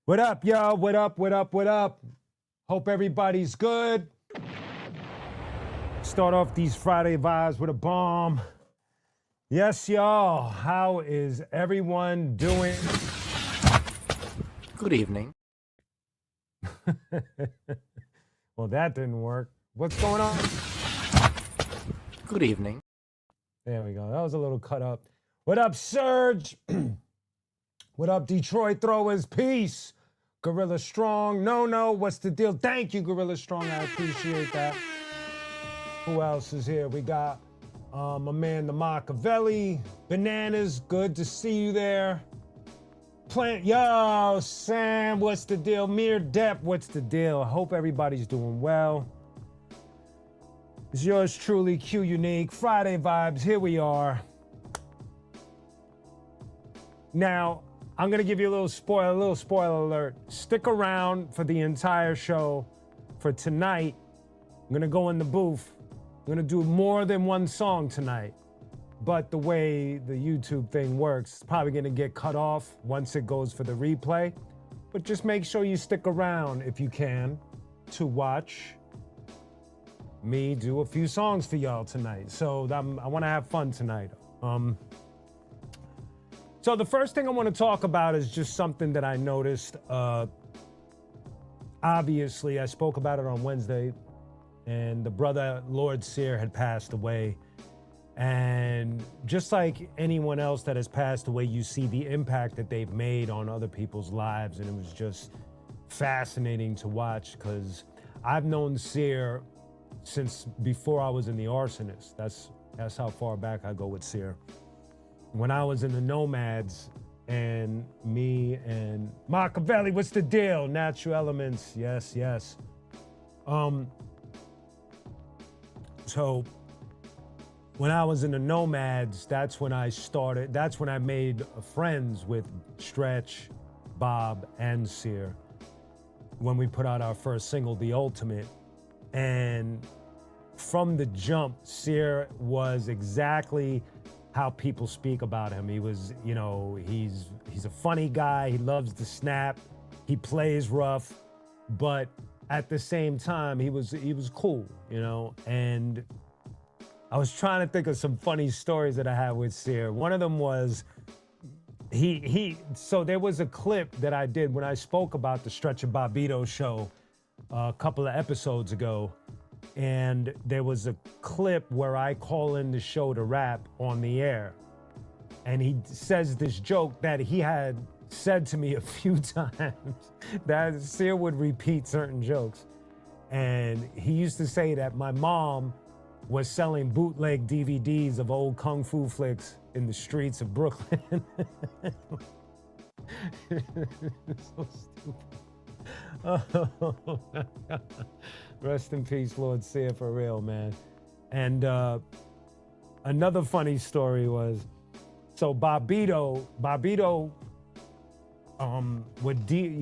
What up, y'all? What up, what up, what up? Hope everybody's good. Start off these Friday vibes with a bomb. Yes, y'all. How is everyone doing? Good evening. Well, that didn't work. What's going on? Good evening. There we go. That was a little cut up. What up, Surge? What up, Detroit Throwers? Peace. Gorilla Strong. No, what's the deal? Thank you, Gorilla Strong. I appreciate that. Who else is here? We got my man, the Machiavelli. Bananas, good to see you there. Plant, yo, Sam, what's the deal? Mere Depp, what's the deal? I hope everybody's doing well. It's yours truly, qunique. Friday vibes, here we are. Now, I'm gonna give you a little spoiler alert. Stick around for the entire show. For tonight, I'm gonna go in the booth. I'm gonna do more than one song tonight. But the way the YouTube thing works, it's probably gonna get cut off once it goes for the replay. But just make sure you stick around if you can to watch me do a few songs for y'all tonight. So I wanna have fun tonight. So the first thing I want to talk about is just something that I noticed. Obviously, I spoke about it on Wednesday, and the brother, Lord Sear, had passed away. And just like anyone else that has passed away, you see the impact that they've made on other people's lives, and it was just fascinating to watch because I've known Sear since before I was in the Arsonist. That's how far back I go with Sear. When I was in the Nomads, and me and Machiavelli, what's the deal? Natural Elements, yes. So when I was in the Nomads, that's when I made friends with Stretch, Bob, and Sear when we put out our first single, The Ultimate. And from the jump, Sear was exactly how people speak about him. He was, he's a funny guy. He loves to snap. He plays rough, but at the same time, he was cool, And I was trying to think of some funny stories that I had with Sear. One of them was so there was a clip that I did when I spoke about the Stretch and Bobbito show a couple of episodes ago. And there was a clip where I call in the show to rap on the air. And he says this joke that he had said to me a few times, that Sear would repeat certain jokes. And he used to say that my mom was selling bootleg DVDs of old kung fu flicks in the streets of Brooklyn. So stupid. Oh, rest in peace, Lord Sear, for real, man. And another funny story was, so Bobbito,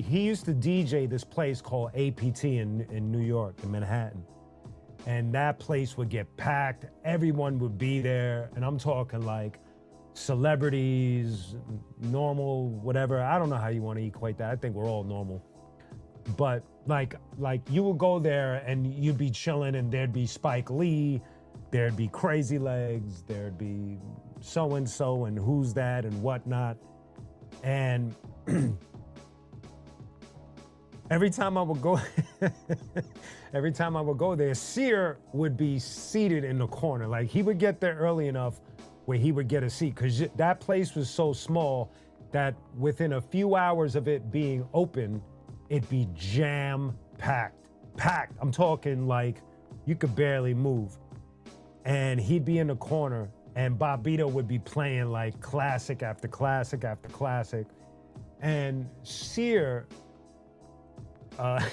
he used to DJ this place called APT in New York, in Manhattan. And that place would get packed. Everyone would be there. And I'm talking like celebrities, normal, whatever. I don't know how you want to equate that. I think we're all normal. But like you would go there and you'd be chilling and there'd be Spike Lee, there'd be Crazy Legs, there'd be so-and-so and who's that and whatnot. And every time I would go there, Sear would be seated in the corner. Like he would get there early enough where he would get a seat because that place was so small that within a few hours of it being open, it'd be jam-packed. I'm talking like you could barely move. And he'd be in the corner and Bobbito would be playing like classic after classic after classic. And Sear, I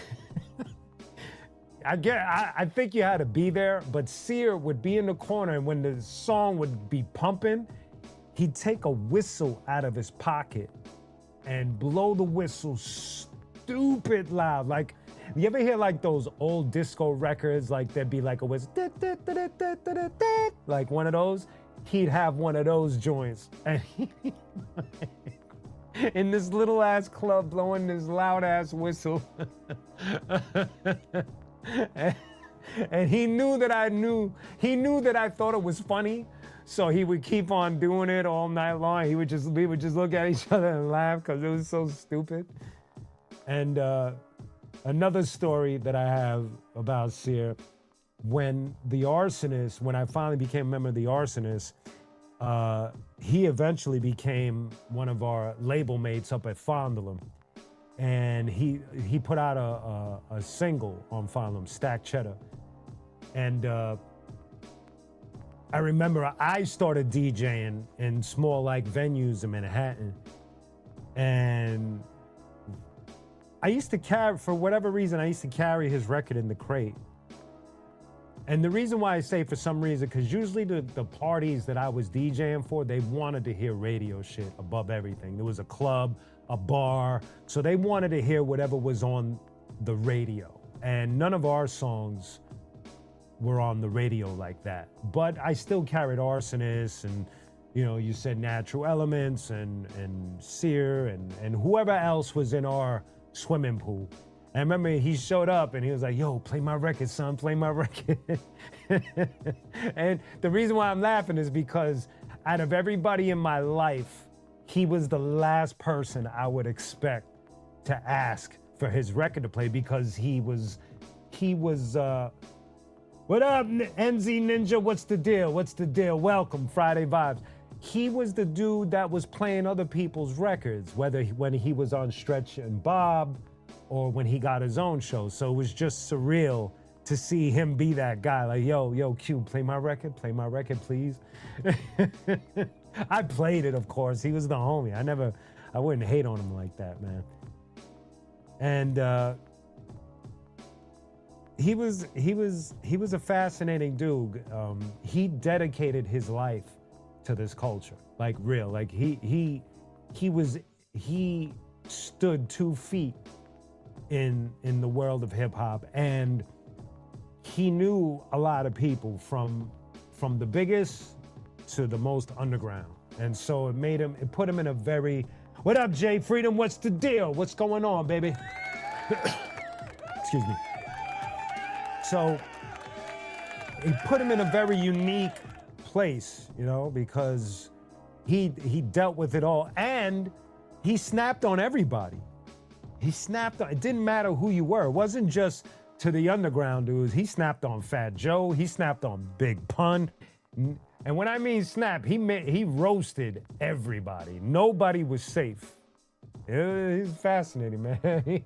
think you had to be there, but Sear would be in the corner and when the song would be pumping, he'd take a whistle out of his pocket and blow the whistle stupid loud. Like, you ever hear like those old disco records, like there'd be like a whistle, like one of those? He'd have one of those joints and in this little ass club blowing this loud ass whistle. and he knew that he knew that I thought it was funny. So he would keep on doing it all night long. We would just look at each other and laugh because it was so stupid. And another story that I have about Sear, when I finally became a member of the Arsonists, he eventually became one of our label mates up at Fondlem. And he put out a single on Fondlem, Stack Cheddar. And I remember I started DJing in small like venues in Manhattan. And I used to carry, for whatever reason, I used to carry his record in the crate. And the reason why I say for some reason, because usually the parties that I was DJing for, they wanted to hear radio shit above everything. There was a club, a bar, so they wanted to hear whatever was on the radio. And none of our songs were on the radio like that. But I still carried Arsonists and, you know, you said Natural Elements and Sear and whoever else was in our swimming pool. And I remember he showed up and he was like, yo, play my record, son, play my record. And the reason why I'm laughing is because out of everybody in my life, he was the last person I would expect to ask for his record to play, because he was what up, NZ Ninja? What's the deal? What's the deal? Welcome, Friday Vibes. He was the dude that was playing other people's records, whether when he was on Stretch and Bob or when he got his own show. So it was just surreal to see him be that guy. Like, yo, Q, play my record, please. I played it, of course. He was the homie. I wouldn't hate on him like that, man. And he was a fascinating dude. He dedicated his life to this culture, like real. Like he stood 2 feet in the world of hip hop, and he knew a lot of people from the biggest to the most underground. And so it put him in a very, what up, Jay Freedom? What's the deal? What's going on, baby? Excuse me. So it put him in a very unique place, you know, because he dealt with it all, and he snapped on everybody. It didn't matter who you were. It wasn't just to the underground dudes. He snapped on Fat Joe. He snapped on Big Pun. And when I mean snap, he roasted everybody. Nobody was safe. He's fascinating, man.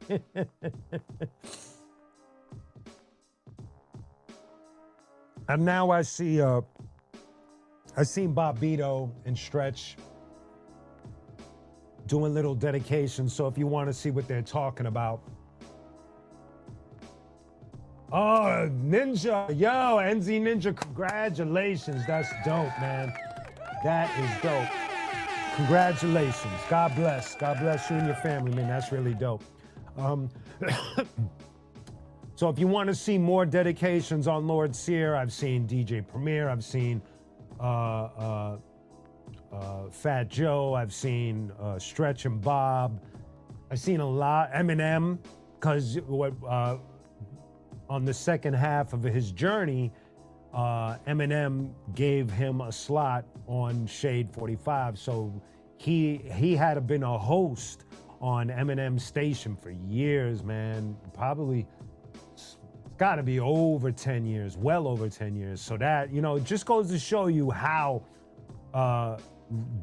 And now I seen Bobbito and Stretch doing little dedications. So if you want to see what they're talking about. Oh, Ninja, yo, NZ Ninja, congratulations. That's dope, man. That is dope. Congratulations. God bless. God bless you and your family, man. That's really dope. So if you want to see more dedications on Lord Sear, I've seen DJ Premier, I've seen Fat Joe, I've seen Stretch and Bob, I've seen a lot, Eminem, because on the second half of his journey, Eminem gave him a slot on Shade 45, so he had been a host on Eminem's station for years, man, probably. Got to be over 10 years, well over 10 years. So that, you know, it just goes to show you how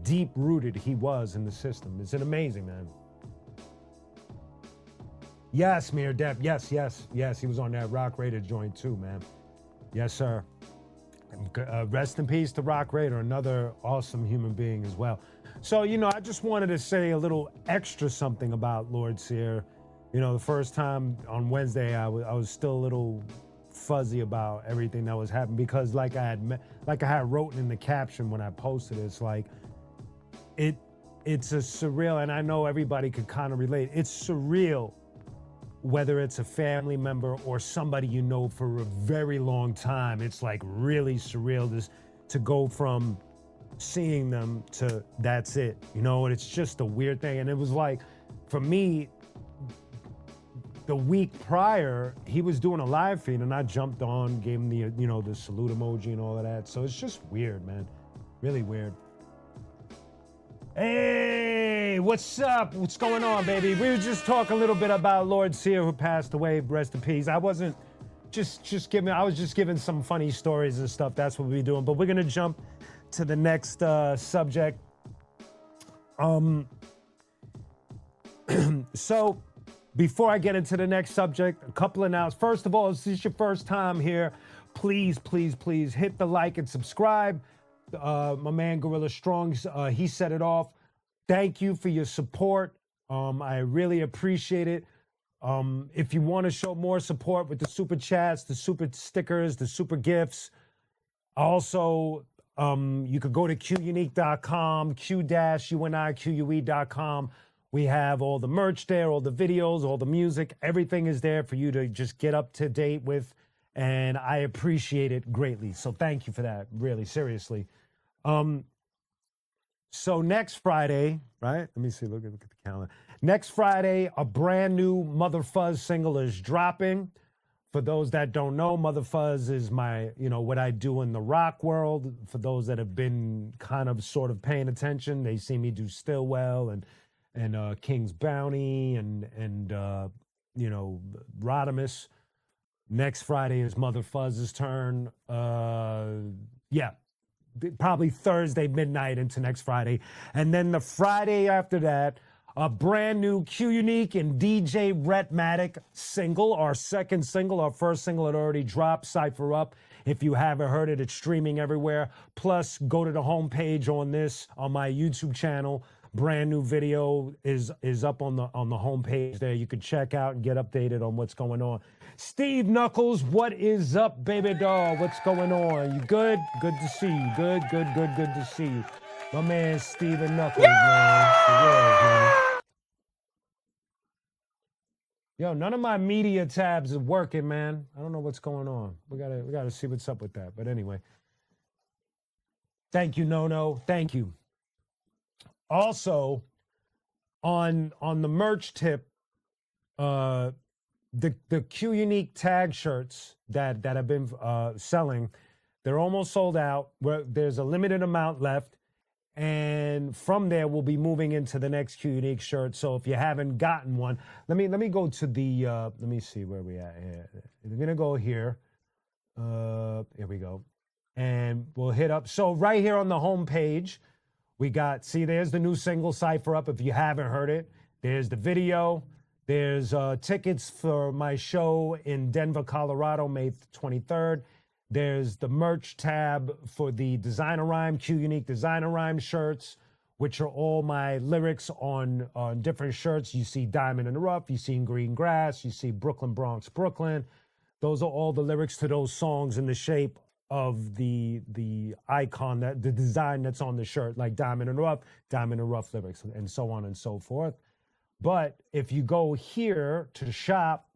deep-rooted he was in the system. It's an amazing, man. Yes, Mir Depp. Yes. He was on that Rock Raider joint too, man. Yes, sir. Rest in peace to Rock Raider, another awesome human being as well. So, you know, I just wanted to say a little extra something about Lord Sear. You know, the first time on Wednesday, I was still a little fuzzy about everything that was happening, because like I had wrote in the caption when I posted it, it's like, it's a surreal, and I know everybody could kind of relate. It's surreal, whether it's a family member or somebody you know for a very long time. It's like really surreal to go from seeing them to that's it, you know, and it's just a weird thing. And it was like, for me, the week prior, he was doing a live feed and I jumped on, gave him the, you know, the salute emoji and all of that. So it's just weird, man. Really weird. Hey, what's up? What's going on, baby? We were just talking a little bit about Lord Sear, who passed away. Rest in peace. I wasn't I was just giving some funny stories and stuff. That's what we're doing. But we're gonna jump to the next subject. So before I get into the next subject, a couple announcements. First of all, if this is your first time here, please, please, please hit the like and subscribe. My man Gorilla Strong's, he set it off. Thank you for your support. I really appreciate it. If you want to show more support with the super chats, the super stickers, the super gifts, also, you could go to qunique.com, q-unique.com. We have all the merch there, all the videos, all the music. Everything is there for you to just get up to date with, and I appreciate it greatly. So thank you for that, really, seriously. So next Friday, right? Let me see, look at the calendar. Next Friday, a brand new Mother Fuzz single is dropping. For those that don't know, Mother Fuzz is my, you know, what I do in the rock world. For those that have been kind of sort of paying attention, they see me do Stillwell and King's Bounty and you know, Rodimus. Next Friday is Mother Fuzz's turn. Yeah, probably Thursday midnight into next Friday. And then the Friday after that, a brand new qunique and DJ Rhetmatic single, our second single. Our first single had already dropped, Cypher Up. If you haven't heard it, it's streaming everywhere. Plus, go to the homepage on my YouTube channel. Brand new video is up on the homepage there. You could check out and get updated on what's going on. Steve Knuckles, what is up, baby doll? What's going on? You good? Good to see you. Good to see you. My man Steven Knuckles, man. For real, man. Yo, none of my media tabs are working, man. I don't know what's going on. We gotta see what's up with that. But anyway. Thank you, No. Thank you. Also, on the merch tip, the qunique tag shirts that have been selling, they're almost sold out. There's a limited amount left, and from there we'll be moving into the next qunique shirt. So if you haven't gotten one, let me go to the let me see where we at here. We're gonna go here. Here we go, and we'll hit up. So right here on the home page. We got, see, there's the new single, Cypher Up, if you haven't heard it. There's the video. There's tickets for my show in Denver, Colorado, May 23rd. There's the merch tab for the Designer Rhyme, qunique Designer Rhyme shirts, which are all my lyrics on different shirts. You see Diamond in the Rough, you see Green Grass, you see Brooklyn, Bronx, Brooklyn. Those are all the lyrics to those songs in the shape of the icon, that the design that's on the shirt, like Diamond and Rough lyrics, and so on and so forth. But if you go here to shop,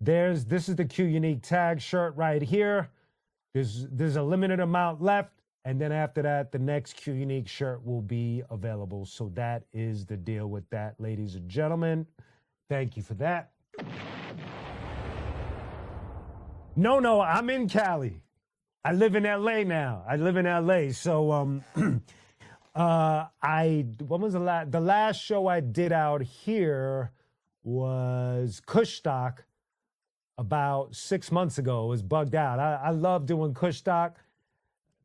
this is the qunique tag shirt right here. There's a limited amount left, and then after that, the next qunique shirt will be available. So that is the deal with that, ladies and gentlemen. Thank you for that. No, I'm in Cali. I live in LA now. So, when was the last show I did out here was Kush Stock about 6 months ago. It was bugged out. I love doing Kush Stock,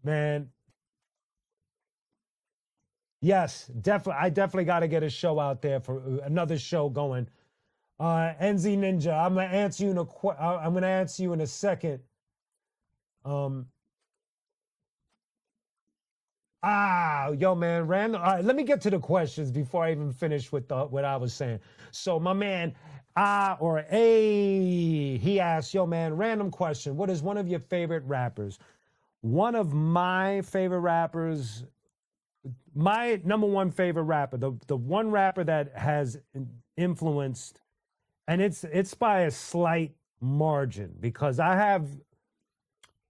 man. Yes, definitely. I definitely got to get a show out there for another show going. NZ Ninja, I'm gonna answer you in a second. Yo, man, random. All right, let me get to the questions before I even finish with what I was saying. So my man, he asked, yo, man, random question. What is one of your favorite rappers? One of my favorite rappers, my number one favorite rapper, the one rapper that has influenced. And it's by a slight margin, because I have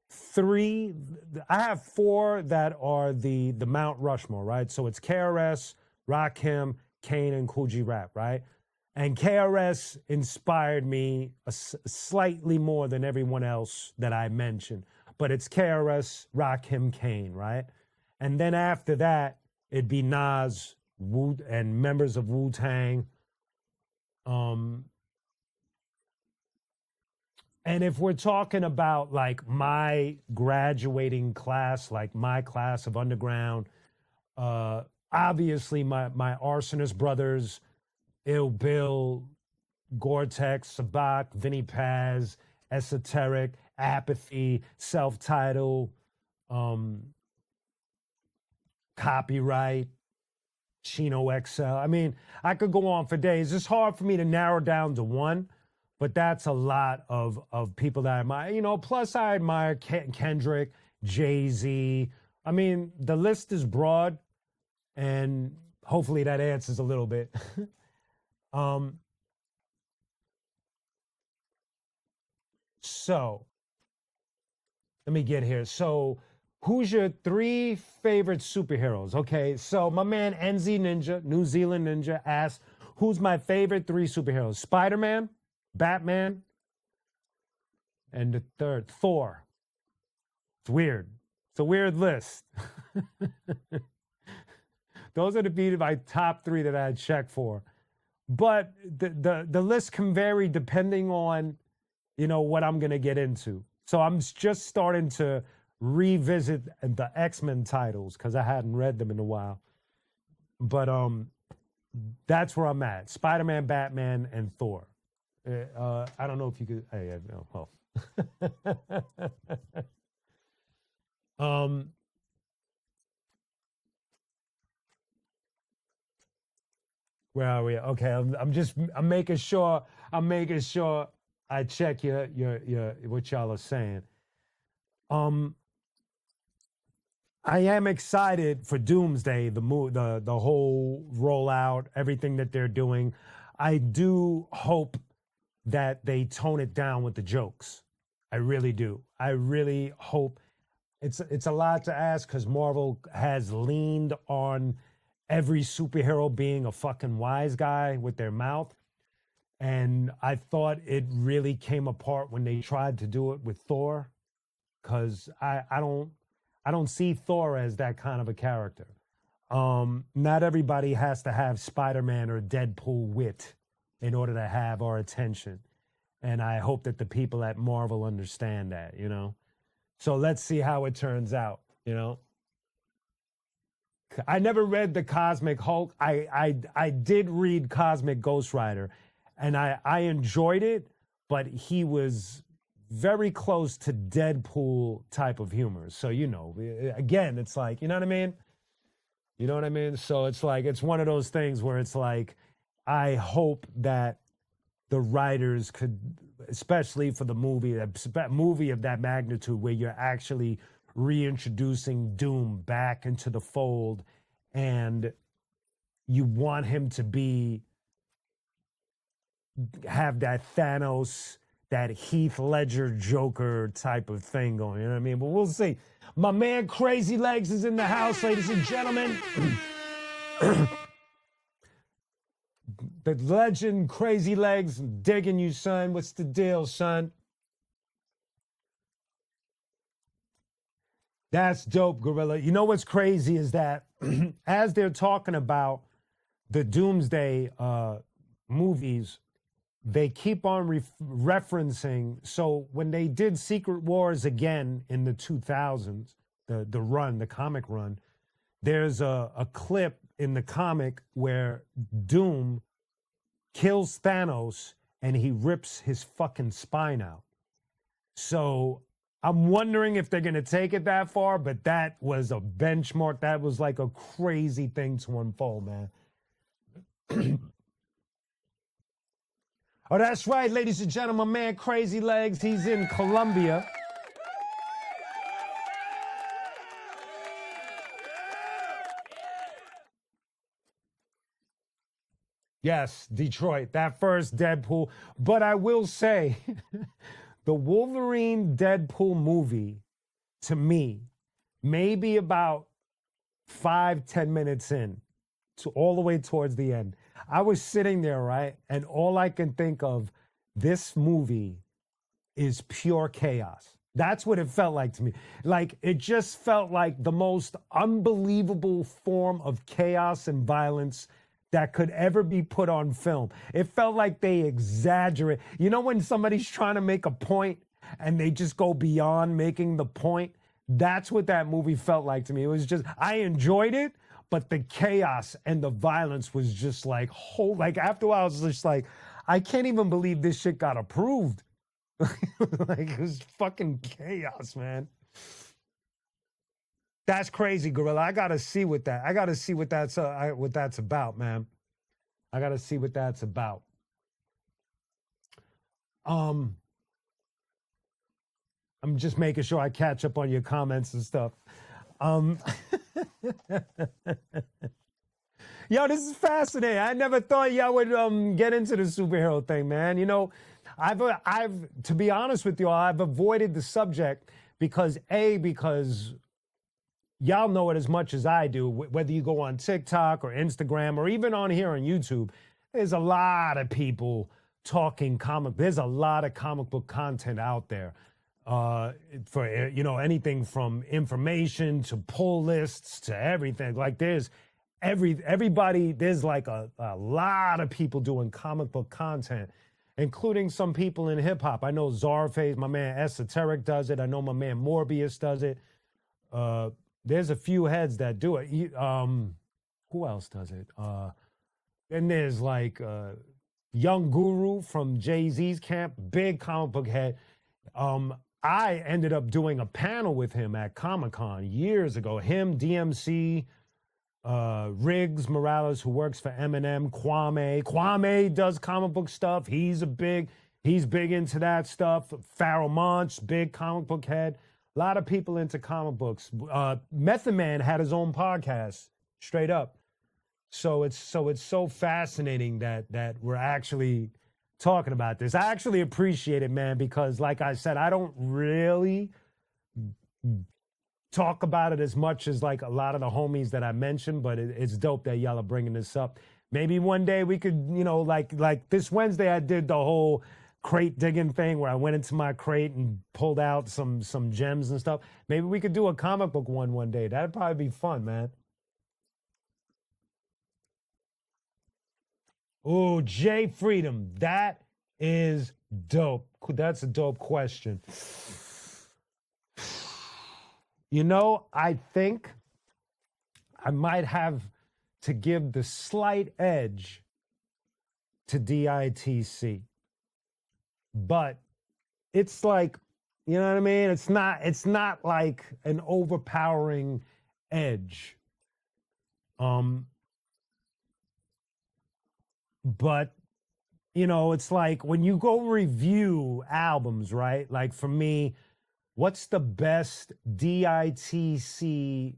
three. I have four that are the Mount Rushmore, right? So it's KRS, Rakim, Kane, and Cool G Rap, right? And KRS inspired me slightly more than everyone else that I mentioned. But it's KRS, Rakim, Kane, right? And then after that, it'd be Nas, Wu, and members of Wu Tang. Um, and if we're talking about like my graduating class, like my class of underground, obviously my Arsonist brothers, Ill Bill, Gore-Tex, Sabak, Vinny Paz, Esoteric, Apathy, Self-Titled, Copyright, Chino XL. I mean, I could go on for days. It's hard for me to narrow down to one, but that's a lot of people that I admire. You know, plus I admire Kendrick, Jay-Z. I mean, the list is broad, and hopefully that answers a little bit. So let me get here. So who's your three favorite superheroes? Okay, so my man NZ Ninja, New Zealand Ninja, asked, who's my favorite three superheroes? Spider-Man, Batman, and the third, Thor. It's weird. It's a weird list. Those are my top three that I check for. But the list can vary depending on, you know, what I'm going to get into. So I'm just starting to revisit the X-Men titles because I hadn't read them in a while. But that's where I'm at. Spider-Man, Batman, and Thor. I don't know if you could. Where are we? Okay, I'm making sure I check your what y'all are saying. I am excited for Doomsday, the whole rollout, everything that they're doing. I do hope that they tone it down with the jokes. I really do. I really hope. It's a lot to ask because Marvel has leaned on every superhero being a fucking wise guy with their mouth. And I thought it really came apart when they tried to do it with Thor, because I don't see Thor as that kind of a character. Not everybody has to have Spider-Man or Deadpool wit in order to have our attention. And I hope that the people at Marvel understand that, you know? So let's see how it turns out, you know? I never read the Cosmic Hulk. I did read Cosmic Ghost Rider, and I enjoyed it, but he was very close to Deadpool type of humor. So, you know, again, it's like, you know what I mean? You know what I mean? So it's like, it's one of those things where it's like, I hope that the writers could, especially for the movie of that magnitude, where you're actually reintroducing Doom back into the fold, and you want him to have that Thanos, that Heath Ledger Joker type of thing going, you know what I mean? But we'll see. My man Crazy Legs is in the house, ladies and gentlemen. The legend Crazy Legs, I'm digging you, son. What's the deal, son? That's dope, Gorilla. You know what's crazy is that as they're talking about the Doomsday movies, they keep on referencing. So when they did Secret Wars again in the 2000s, the comic run, there's a clip in the comic where Doom kills Thanos and he rips his fucking spine out. So I'm wondering if they're going to take it that far, but that was a benchmark. That was like a crazy thing to unfold, man. Oh, that's right, ladies and gentlemen, my man Crazy Legs, he's in Colombia. Yes, Detroit, that first Deadpool. But I will say, the Wolverine Deadpool movie to me, maybe about 5, 10 minutes in, to all the way towards the end. I was sitting there, right? And all I can think of, this movie is pure chaos. That's what it felt like to me. Like, it just felt like the most unbelievable form of chaos and violence that could ever be put on film. It felt like they exaggerate. You know, when somebody's trying to make a point and they just go beyond making the point? That's what that movie felt like to me. It was just, I enjoyed it, but the chaos and the violence was just like, like after a while, I was just like, I can't even believe this shit got approved. Like, it was fucking chaos, man. That's crazy, Gorilla. I gotta see what that's about, man. I gotta see what that's about. I'm just making sure I catch up on your comments and stuff. Yo, this is fascinating. I never thought y'all would get into the superhero thing, man. You know, I've to be honest with y'all, I've avoided the subject because y'all know it as much as I do. Whether you go on TikTok or Instagram or even on here on YouTube, there's a lot of people talking there's a lot of comic book content out there. For anything from information to pull lists to everything. Like there's everybody, there's like a lot of people doing comic book content, including some people in hip hop. I know Czarface, my man Esoteric does it. I know my man Morbius does it. There's a few heads that do it. Who else does it? Then there's like Young Guru from Jay-Z's camp, big comic book head. I ended up doing a panel with him at Comic-Con years ago. Him, DMC, Riggs Morales, who works for Eminem, Kwame does comic book stuff. He's big into that stuff. Pharoah Monch, big comic book head. A lot of people into comic books. Method Man had his own podcast, straight up. So it's so fascinating that we're actually talking about this. I actually appreciate it, man, because like I said, I don't really talk about it as much as like a lot of the homies that I mentioned, but it's dope that y'all are bringing this up. Maybe one day we could, like this Wednesday I did the whole crate digging thing where I went into my crate and pulled out some gems and stuff. Maybe we could do a comic book one day. That'd probably be fun, man. Oh, Jay Freedom. That is dope. That's a dope question. I think I might have to give the slight edge to DITC. But it's like, you know what I mean? It's not like an overpowering edge. But, it's like when you go review albums, right? Like for me, what's the best DITC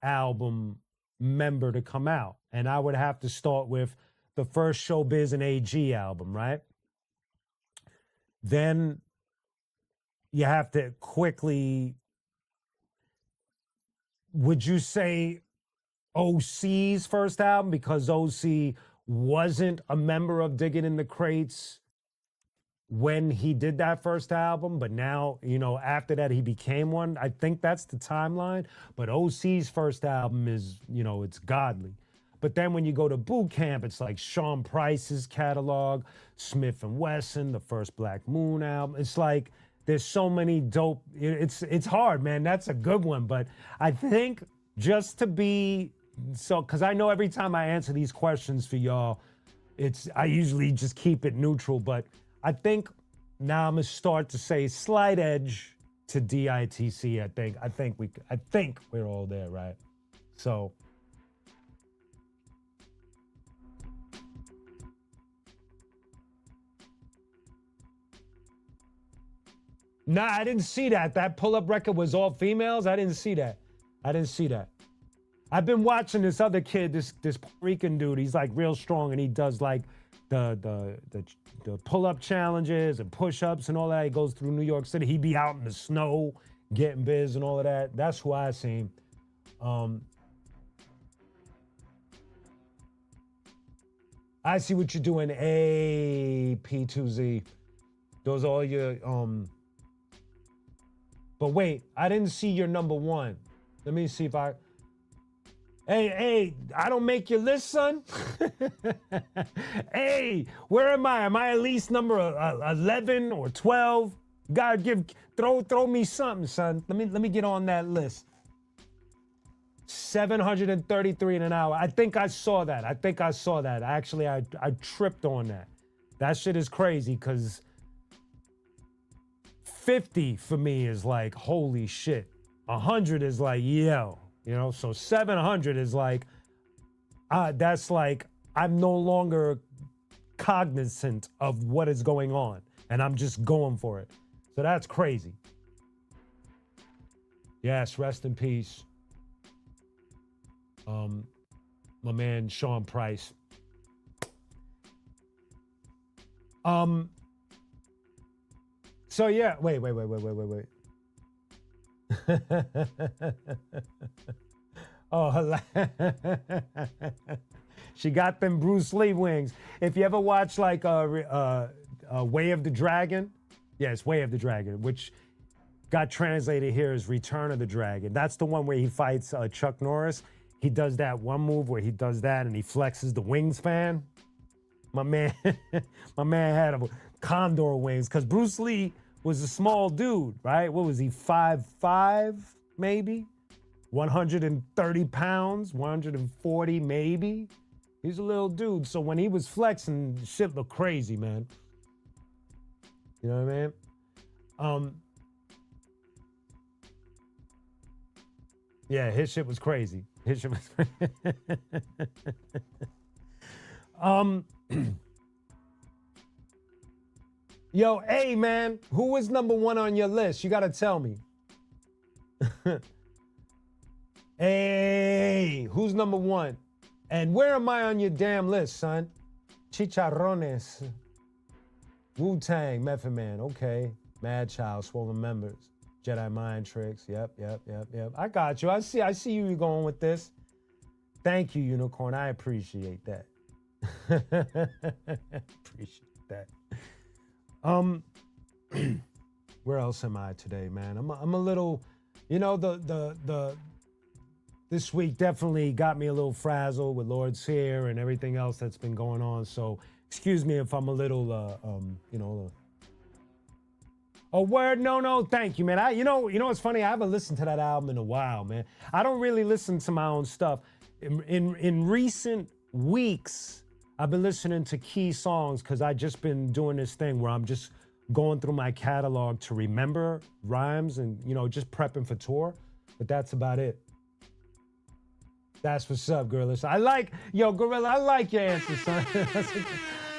album member to come out? And I would have to start with the first Showbiz and AG album, right? Then you have to quickly, would you say OC's first album? Because OC wasn't a member of Digging in the Crates when he did that first album, but now, after that he became one. I think that's the timeline. But OC's first album is, it's godly. But then when you go to boot camp, it's like Sean Price's catalog, Smith and Wesson, the first Black Moon album. It's like there's so many dope. It's hard, man. That's a good one. But I think just to be because I know every time I answer these questions for y'all, I usually just keep it neutral. But I think now I'm gonna start to say slight edge to DITC. I think we're all there, right? So. Nah, I didn't see that. That pull-up record was all females? I didn't see that. I've been watching this other kid, this Puerto Rican dude. He's like real strong, and he does like the pull-up challenges and push-ups and all that. He goes through New York City. He'd be out in the snow Getting Biz and all of that. That's who I seen. I see what you're doing, AP2Z. Those are all your but wait, I didn't see your number one. Let me see if I Hey, I don't make your list, son. Hey, where am I? Am I at least number 11 or 12? God, throw me something, son. Let me get on that list. 733 in an hour. I think I saw that. Actually, I tripped on that. That shit is crazy because 50 for me is like, holy shit. 100 is like, yo, you know? So 700 is like, that's like, I'm no longer cognizant of what is going on and I'm just going for it. So that's crazy. Yes, rest in peace. My man Sean Price. So yeah, wait. Oh, she got them Bruce Lee wings. If you ever watch like Way of the Dragon, yes, Way of the Dragon, which got translated here as Return of the Dragon. That's the one where he fights Chuck Norris. He does that one move where he does that and he flexes the wings fan. My man had a condor wings because Bruce Lee was a small dude, right? What was he, 5'5", maybe? 130 pounds, 140 maybe? He's a little dude. So when he was flexing, shit looked crazy, man. You know what I mean? Yeah, his shit was crazy. Yo, hey, man, who was number one on your list? You got to tell me. Hey, who's number one? And where am I on your damn list, son? Chicharrones. Wu-Tang, Method Man, okay. Mad Child, Swollen Members. Jedi Mind Tricks, yep. I got you. I see you going with this. Thank you, Unicorn. I appreciate that. Appreciate that. Where else am I today, man? I'm a little, you know, this week definitely got me a little frazzled with Lord's here and everything else that's been going on. So excuse me if I'm a little, you know. Oh, word, no, thank you, man. You know what's funny? I haven't listened to that album in a while, man. I don't really listen to my own stuff. In recent weeks, I've been listening to key songs because I just been doing this thing where I'm just going through my catalog to remember rhymes and, you know, just prepping for tour. But that's about it. That's what's up, Gorilla. Gorilla, I like your answer, son.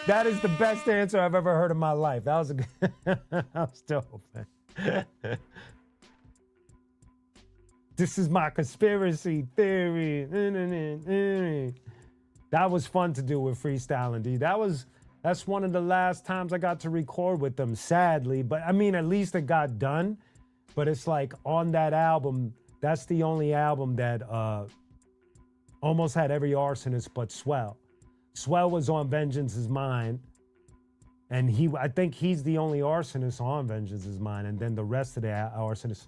That is the best answer I've ever heard in my life. That was that was dope, man. This is my conspiracy theory. That was fun to do with Freestyling, D. That's one of the last times I got to record with them, sadly. But I mean, at least it got done. But it's like on that album, that's the only album that almost had every arsonist but Swell. Swell was on Vengeance Is Mine. And I think he's the only arsonist on Vengeance Is Mine. And then the rest of the arsonists.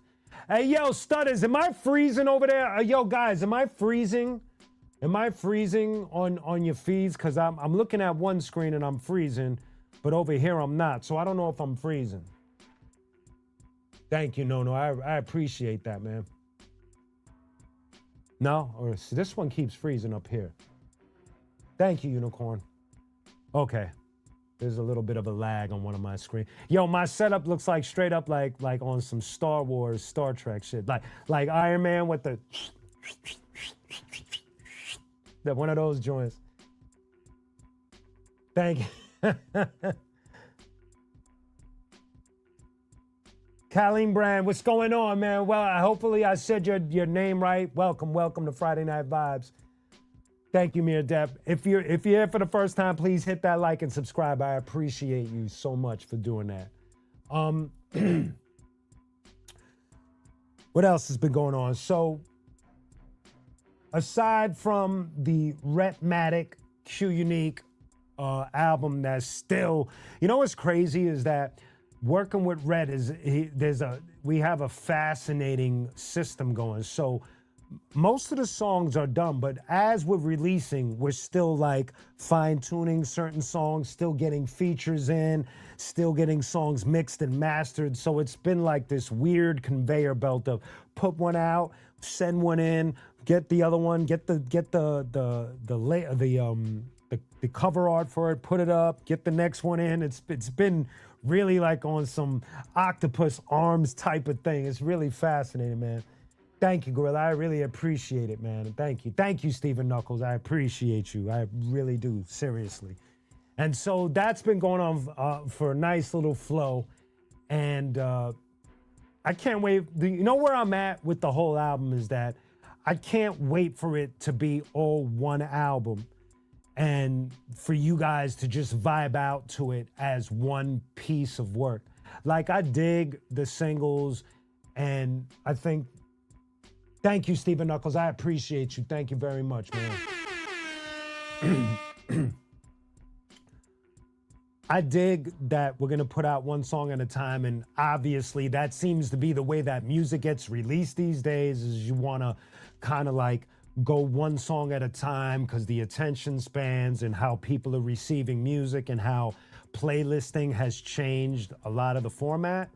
Hey, yo, Stutters, am I freezing over there? Yo, guys, am I freezing? Am I freezing on your feeds? Because I'm looking at one screen and I'm freezing, but over here I'm not. So I don't know if I'm freezing. Thank you, Nono. I appreciate that, man. No? Or this one keeps freezing up here. Thank you, Unicorn. Okay. There's a little bit of a lag on one of my screens. Yo, my setup looks like straight up like on some Star Wars, Star Trek shit. Like Iron Man with the... That one of those joints. Thank you. Colleen Brand, what's going on, man? Well, hopefully I said your name right. Welcome to Friday Night Vibes. Thank you, Mir Depp. If you're here for the first time, please hit that like and subscribe. I appreciate you so much for doing that. what else has been going on? So aside from the Rhetmatic qunique album that's still, you know what's crazy is that working with Rhett we have a fascinating system going. So most of the songs are done, but as we're releasing, we're still like fine tuning certain songs, still getting features in, still getting songs mixed and mastered. So it's been like this weird conveyor belt of put one out, send one in, get the other one, get the cover art for it, put it up, get the next one in. It's been really like on some octopus arms type of thing. It's really fascinating, man. Thank you, Gorilla. I really appreciate it, man. Thank you. Thank you, Stephen Knuckles. I appreciate you. I really do, seriously. And so that's been going on for a nice little flow. And I can't wait. You know where I'm at with the whole album is that I can't wait for it to be all one album and for you guys to just vibe out to it as one piece of work. Like, I dig the singles, and I think, thank you, Stephen Knuckles. I appreciate you. Thank you very much, man. I dig that we're gonna put out one song at a time, and obviously that seems to be the way that music gets released these days, is you wanna kind of like go one song at a time because the attention spans and how people are receiving music and how playlisting has changed a lot of the format.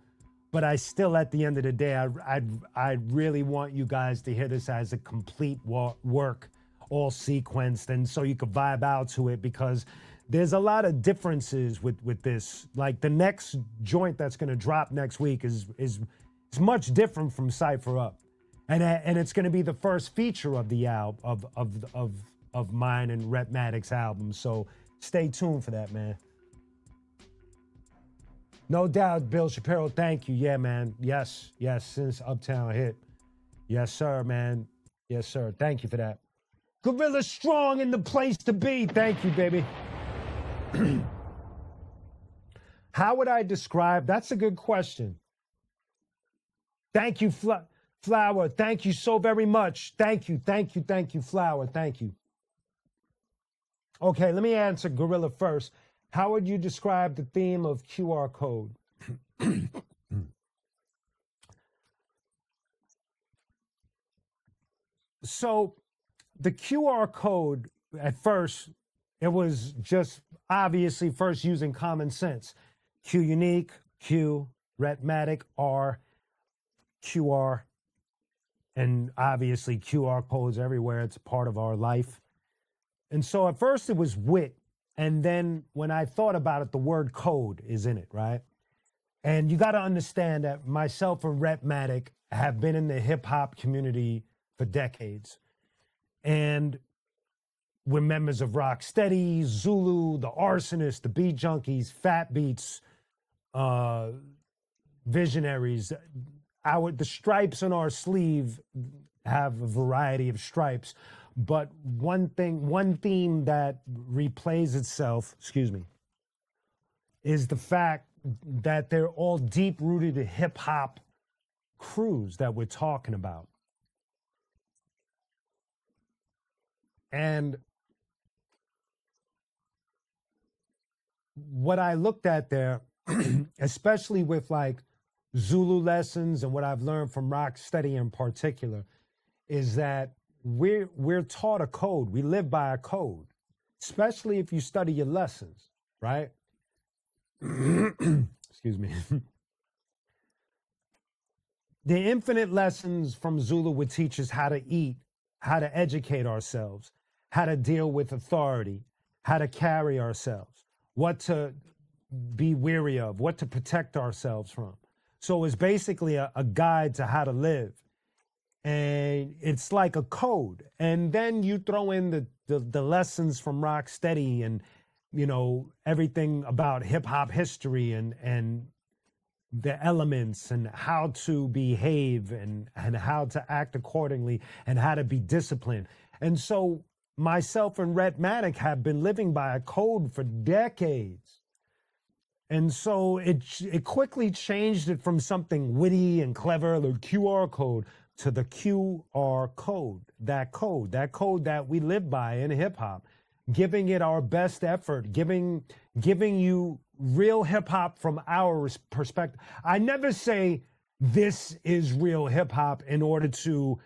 But I still, at the end of the day, I really want you guys to hear this as a complete work, all sequenced, and so you could vibe out to it, because there's a lot of differences with this. Like, the next joint that's gonna drop next week is much different from Cypher Up, and it's gonna be the first feature of the album of mine and Rhetmatic's album. So stay tuned for that, man. No doubt, Bill Shapiro, thank you. Yeah, man. Yes, since Uptown hit. Yes, sir, man. Yes, sir. Thank you for that. Gorilla Strong in the place to be. Thank you, baby. How would I describe? That's a good question. Thank you, Flower. Thank you so very much. Thank you, Flower. Thank you. Okay, let me answer Gorilla first. How would you describe the theme of QR code? So the QR code, at first, it was just obviously first using common sense. qunique, Q, Rhetmatic, R, QR, and obviously QR codes everywhere. It's a part of our life. And so at first it was wit. And then when I thought about it, the word code is in it, right? And you got to understand that myself and Rhetmatic have been in the hip hop community for decades. And we're members of Rocksteady, Zulu, the Arsonists, the Beat Junkies, Fat Beats, Visionaries. The stripes on our sleeve have a variety of stripes. But one theme that replays itself, is the fact that they're all deep-rooted hip-hop crews that we're talking about. And what I looked at there, especially with like Zulu lessons and what I've learned from Rocksteady in particular, is that we're taught a code. We live by a code, especially if you study your lessons, right? Excuse me. The infinite lessons from Zulu would teach us how to eat, how to educate ourselves, how to deal with authority, how to carry ourselves, what to be weary of, what to protect ourselves from. So it's basically a guide to how to live. And it's like a code. And then you throw in the lessons from Rocksteady and, you know, everything about hip hop history and the elements and how to behave and how to act accordingly and how to be disciplined. And so myself and Rhetmatic have been living by a code for decades. And so it quickly changed it from something witty and clever, the QR code, to the QR code, that code that we live by in hip hop, giving it our best effort, giving you real hip hop from our perspective. I never say this is real hip hop in order to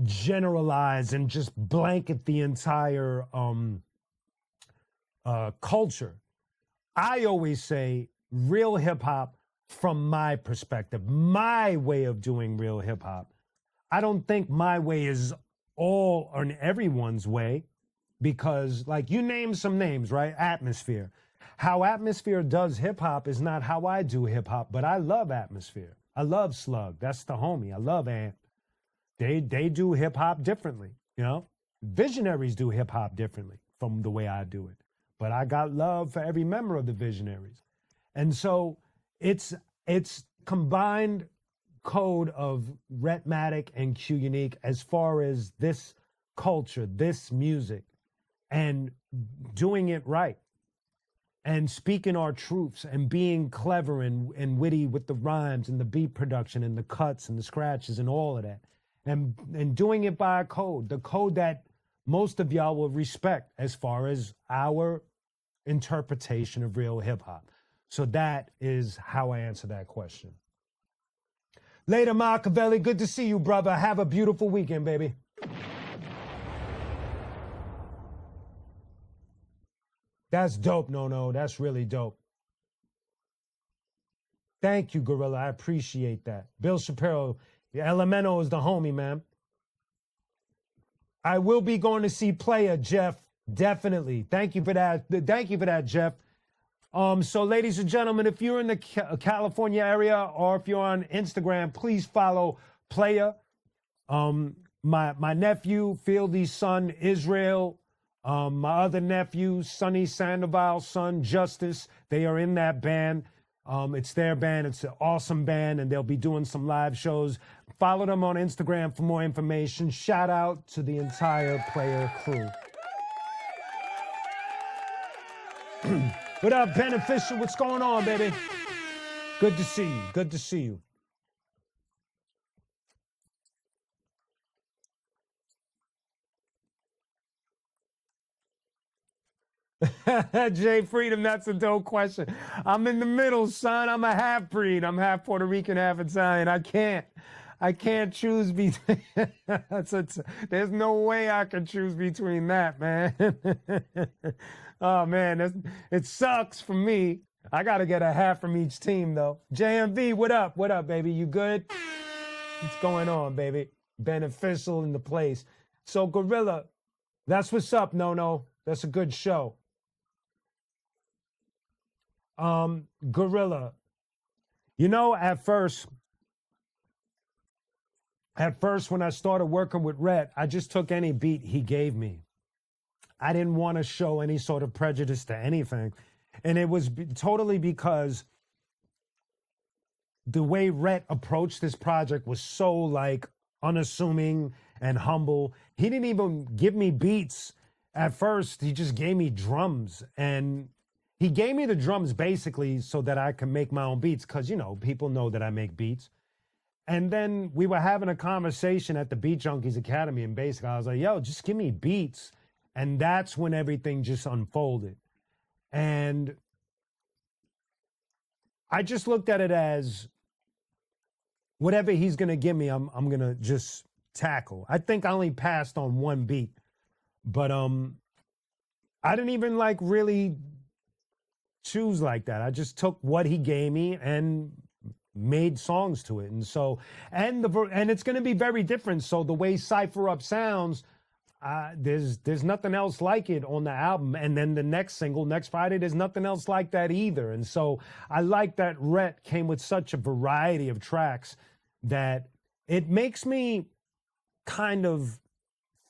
generalize and just blanket the entire culture. I always say real hip hop from my perspective, my way of doing real hip hop. I don't think my way is all on everyone's way because, like, you name some names, right? Atmosphere. How Atmosphere does hip hop is not how I do hip hop, but I love Atmosphere. I love Slug. That's the homie. I love Ant. They do hip hop differently, you know? Visionaries do hip hop differently from the way I do it. But I got love for every member of the Visionaries. And so it's combined code of Rhetmatic and qunique as far as this culture, this music, and doing it right. And speaking our truths and being clever and witty with the rhymes and the beat production and the cuts and the scratches and all of that. And doing it by a code, the code that most of y'all will respect as far as our interpretation of real hip hop. So that is how I answer that question. Later, Machiavelli. Good to see you, brother. Have a beautiful weekend, baby. That's dope, no. That's really dope. Thank you, Gorilla. I appreciate that. Bill Shapiro, Elemento is the homie, man. I will be going to see Playa, Jeff. Definitely. Thank you for that. Thank you for that, Jeff. So, ladies and gentlemen, if you're in the California area or if you're on Instagram, please follow Playa. My nephew, Fieldy's son, Israel. My other nephew, Sonny Sandoval's son, Justice. They are in that band. It's their band. It's an awesome band, and they'll be doing some live shows. Follow them on Instagram for more information. Shout out to the entire Player crew. What up, Beneficial? What's going on, baby? Good to see you. Good to see you. Jay Freedom, that's a dope question. I'm in the middle, son. I'm a half breed. I'm half Puerto Rican, half Italian. I can't choose between. There's no way I can choose between that, man. Oh man, it sucks for me. I gotta get a half from each team though. JMV, what up? What up, baby? You good? What's going on, baby? Beneficial in the place. So Gorilla, that's what's up, no. That's a good show. Gorilla. You know, at first when I started working with Rhett, I just took any beat he gave me. I didn't want to show any sort of prejudice to anything. And it was totally because the way Rhett approached this project was so like unassuming and humble. He didn't even give me beats at first. He just gave me drums, and he gave me the drums basically so that I can make my own beats. Cause you know, people know that I make beats. And then we were having a conversation at the Beat Junkies Academy, and basically I was like, yo, just give me beats. And that's when everything just unfolded. And I just looked at it as whatever he's going to give me, I'm going to just tackle. I think I only passed on one beat, but I didn't even like really choose like that. I just took what he gave me and made songs to it. And so, and it's going to be very different. So the way Cypher Up sounds, there's nothing else like it on the album. And then the next single, next Friday, there's nothing else like that either. And so I like that Rhett came with such a variety of tracks that it makes me kind of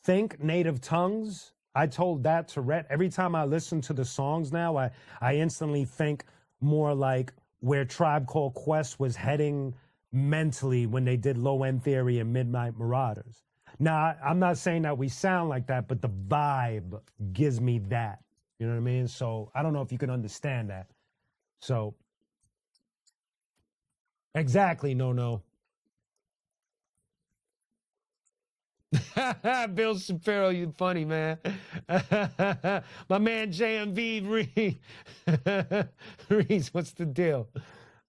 think native tongues. I told that to Rhett. Every time I listen to the songs now, I instantly think more like where Tribe Called Quest was heading mentally when they did Low End Theory and Midnight Marauders. Now, I'm not saying that we sound like that, but the vibe gives me that. You know what I mean? So I don't know if you can understand that. So exactly, no. Bill Shapiro, you funny, man. My man JMV Reese, what's the deal?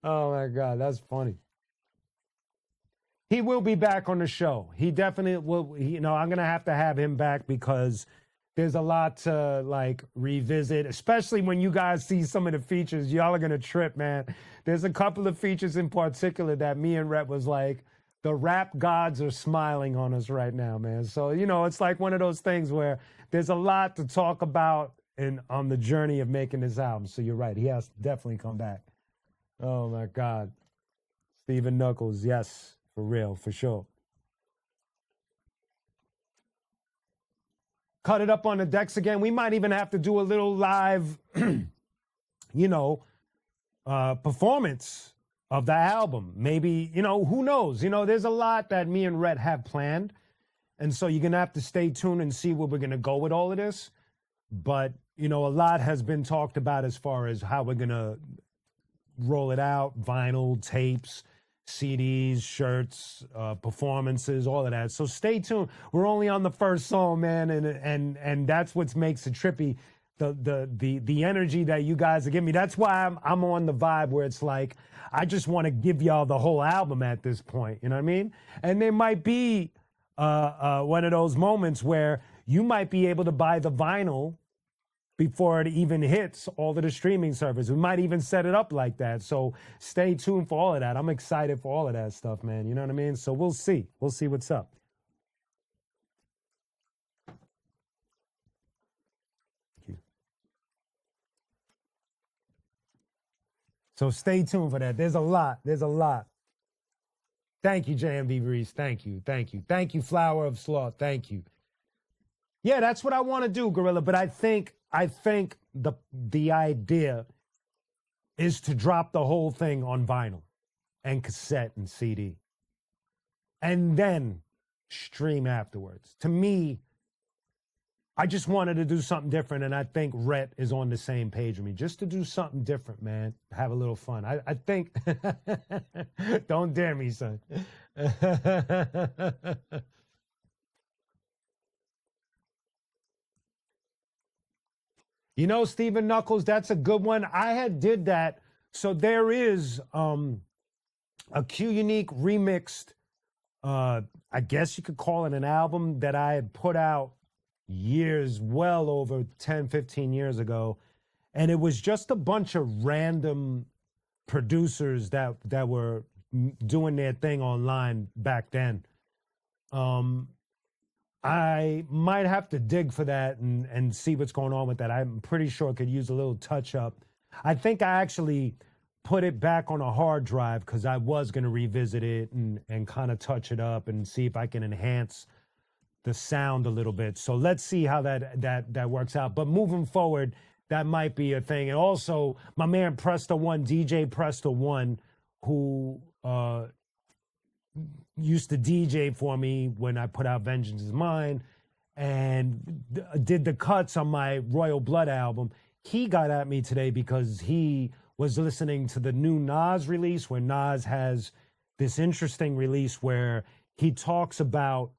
Oh my God, that's funny. He will be back on the show. He definitely will. I'm gonna have to have him back because there's a lot to like revisit, especially when you guys see some of the features. Y'all are gonna trip, man. There's a couple of features in particular that me and Rhett was like, the rap gods are smiling on us right now, man. So it's like one of those things where there's a lot to talk about on the journey of making this album. So you're right. He has to definitely come back. Oh my God, Stephen Knuckles, yes. For real, for sure. Cut it up on the decks again. We might even have to do a little live, performance of the album. Maybe, who knows? There's a lot that me and Rhett have planned. And so you're going to have to stay tuned and see where we're going to go with all of this. But, a lot has been talked about as far as how we're going to roll it out, vinyl, tapes, CDs, shirts, performances, all of that. So stay tuned. We're only on the first song, man, and that's what makes it trippy. The energy that you guys are giving me. That's why I'm on the vibe where it's like I just want to give y'all the whole album at this point. You know what I mean? And there might be one of those moments where you might be able to buy the vinyl before it even hits all of the streaming services. We might even set it up like that. So stay tuned for all of that. I'm excited for all of that stuff, man. You know what I mean? So we'll see. We'll see what's up. Thank you. So stay tuned for that. There's a lot. There's a lot. Thank you, JMV Reese. Thank you. Thank you. Thank you, Flower of Sloth. Thank you. Yeah, that's what I want to do, Gorilla. But I think the idea is to drop the whole thing on vinyl and cassette and CD and then stream afterwards. To me, I just wanted to do something different, and I think Rhett is on the same page with me. Just to do something different, man. Have a little fun. I think... Don't dare me, son. Stephen Knuckles, that's a good one. I had did that. So there is a qunique remixed, I guess you could call it an album that I had put out well over 10, 15 years ago. And it was just a bunch of random producers that were doing their thing online back then. I might have to dig for that and see what's going on with that. I'm pretty sure it could use a little touch up. I think I actually put it back on a hard drive because I was going to revisit it and kind of touch it up and see if I can enhance the sound a little bit. So let's see how that works out. But moving forward, that might be a thing. And also, my man Presto One, DJ Presto One, who used to DJ for me when I put out Vengeance Is Mine and did the cuts on my Royal Blood album. He got at me today because he was listening to the new Nas release, where Nas has this interesting release where he talks about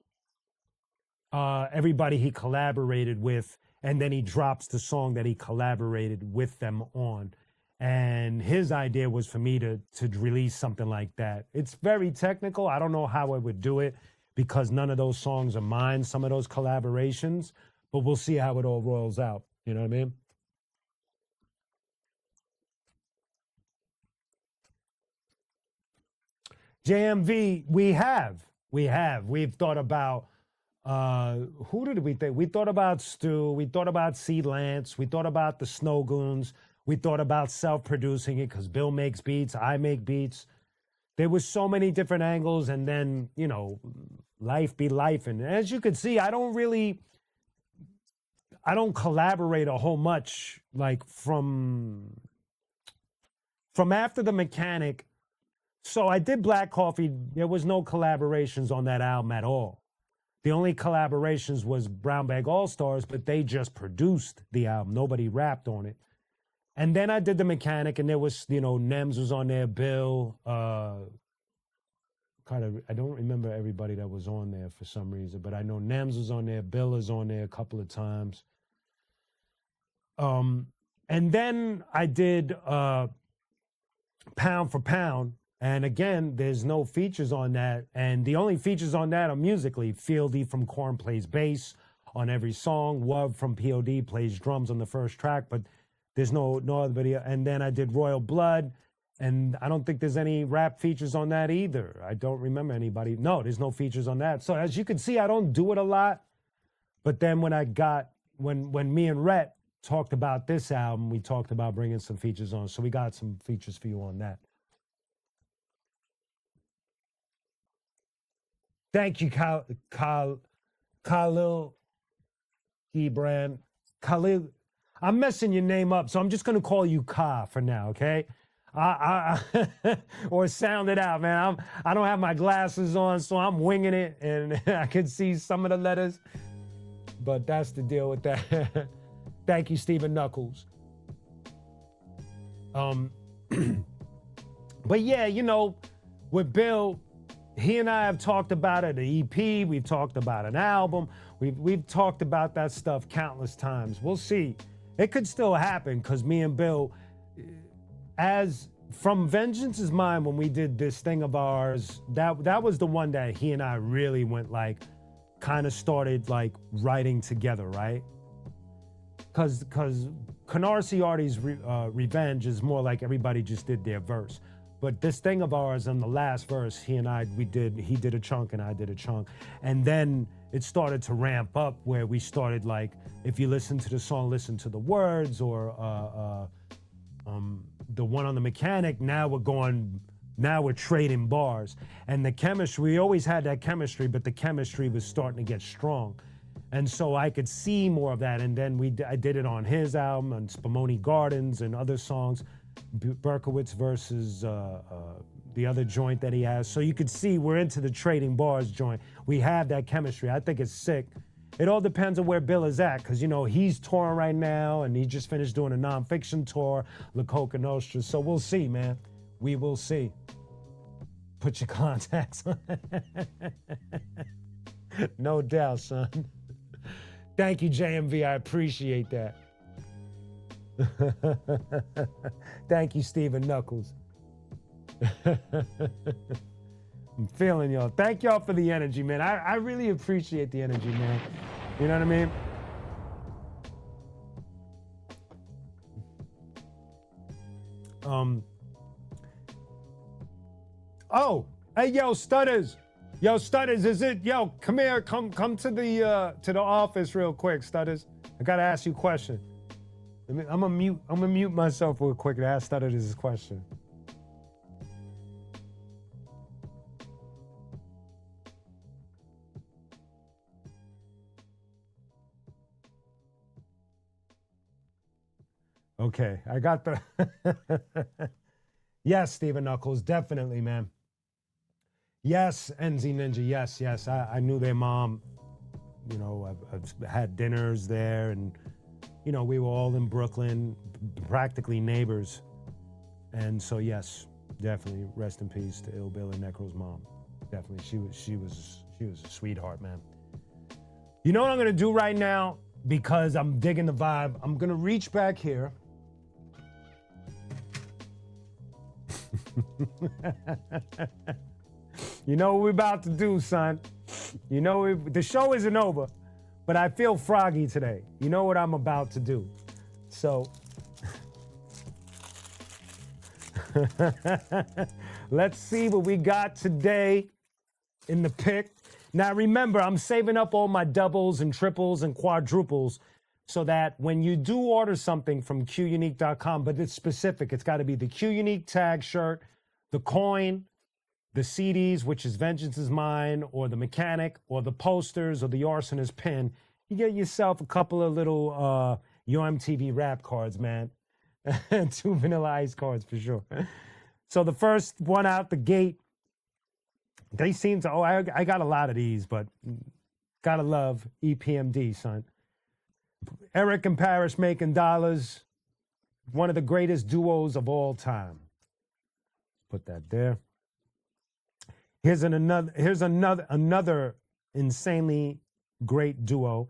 everybody he collaborated with, and then he drops the song that he collaborated with them on. And his idea was for me to release something like that. It's very technical. I don't know how I would do it because none of those songs are mine, some of those collaborations, but we'll see how it all rolls out. You know what I mean? JMV, we've thought about, who did we think? We thought about Stu, we thought about C. Lance, we thought about the Snow Goons, we thought about self-producing it because Bill makes beats, I make beats. There was so many different angles, and then, life be life. And as you can see, I don't collaborate a whole much, like from after The Mechanic. So I did Black Coffee. There was no collaborations on that album at all. The only collaborations was Brown Bag All Stars, but they just produced the album. Nobody rapped on it. And then I did the Mechanic, and there was, Nems was on there, Bill, I don't remember everybody that was on there for some reason, but I know Nems was on there, Bill is on there a couple of times. And then I did Pound for Pound, and again, there's no features on that, and the only features on that are musically. Fieldy from Korn plays bass on every song. Wub from POD plays drums on the first track, but there's no other video. And then I did Royal Blood, and I don't think there's any rap features on that either. I don't remember anybody. No, there's no features on that. So as you can see, I don't do it a lot. But then when me and Rhett talked about this album, we talked about bringing some features on. So we got some features for you on that. Thank you, Khalil Gibran. Khalil, I'm messing your name up, so I'm just going to call you Ka for now, okay? Or sound it out, man. I don't have my glasses on, so I'm winging it, and I can see some of the letters, but that's the deal with that. Thank you, Stephen Knuckles. But yeah, with Bill, he and I have talked about it, an EP, we've talked about an album, we've talked about that stuff countless times. We'll see. It could still happen, because me and Bill, as from Vengeance Is Mine, when we did this thing of ours, that was the one that he and I really went kind of started writing together, right? Because Canarsie Artie's Revenge is more like everybody just did their verse. But this thing of ours, on the last verse, he did a chunk and I did a chunk. And then it started to ramp up where we started if you listen to the song, listen to the words, or the one on the Mechanic, now we're trading bars. And the chemistry, we always had that chemistry, but the chemistry was starting to get strong. And so I could see more of that. And then I did it on his album, on Spumoni Gardens and other songs. Berkowitz versus the other joint that he has. So you could see we're into the trading bars joint. We have that chemistry. I think it's sick. It all depends on where Bill is at, because, he's touring right now, and he just finished doing a nonfiction tour, La Coca Nostra. So we'll see, man. We will see. Put your contacts on. No doubt, son. Thank you, JMV. I appreciate that. Thank you, Stephen Knuckles. I'm feeling y'all. Thank y'all for the energy, man. I really appreciate the energy, man. You know what I mean? Oh, hey, yo, Stutters. Yo, Stutters, is it? Yo, come here. Come to the office real quick, Stutters. I gotta ask you a question. I'm gonna mute myself real quick and ask Stutters this question. Okay, I got the... Yes, Stephen Knuckles, definitely, man. Yes, NZ Ninja, yes. I knew their mom. I've had dinners there, and, we were all in Brooklyn, practically neighbors. And so, yes, definitely, rest in peace to Ill Bill and Necro's mom. Definitely, she was a sweetheart, man. You know what I'm gonna do right now? Because I'm digging the vibe, I'm gonna reach back here. You know what we're about to do, son. The show isn't over, but I feel froggy today. You know what I'm about to do. So, let's see what we got today in the pick. Now, remember, I'm saving up all my doubles and triples and quadruples so that when you do order something from qunique.com, but it's specific, it's got to be the QUnique tag shirt, the coin, the CDs, which is Vengeance Is Mine, or the Mechanic, or the posters, or the Arsonist pin. You get yourself a couple of little UMTV rap cards, man. 2 Vanilla Ice cards for sure. So the first one out the gate, they seem to, I got a lot of these, but gotta love EPMD, son. Eric and Paris making dollars. one of the greatest duos of all time. Put that there. Here's another insanely great duo.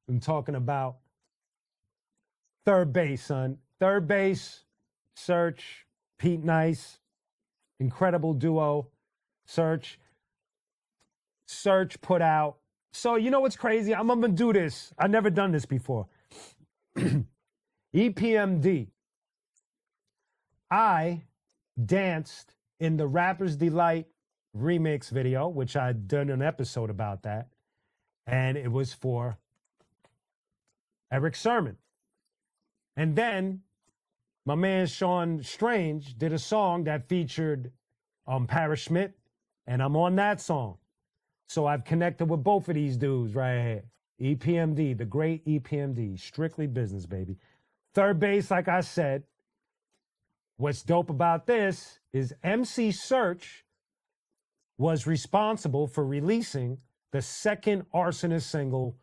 I'm talking about Third Base, son. Third Base, Search, Pete Nice, incredible duo. Search put out. So you know what's crazy? I'm gonna do this. I've never done this before. EPMD. I danced in the Rapper's Delight remix video, which I'd done an episode about that. And it was for Eric Sermon. And then my man Sean Strange did a song that featured Paris Schmidt, and I'm on that song. So I've connected with both of these dudes right here. EPMD, the great EPMD, strictly business, baby. Third Base, like I said. What's dope about this is MC Search was responsible for releasing the second Arsonist single,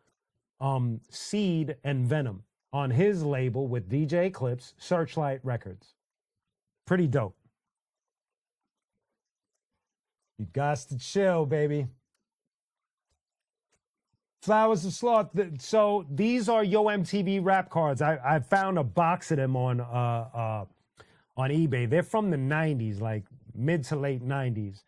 Seed and Venom, on his label with DJ Eclipse, Searchlight Records. Pretty dope. You got to chill, baby. Flowers of Sloth. So these are Yo MTV rap cards. I found a box of them on eBay. They're from the 90s, like mid to late 90s.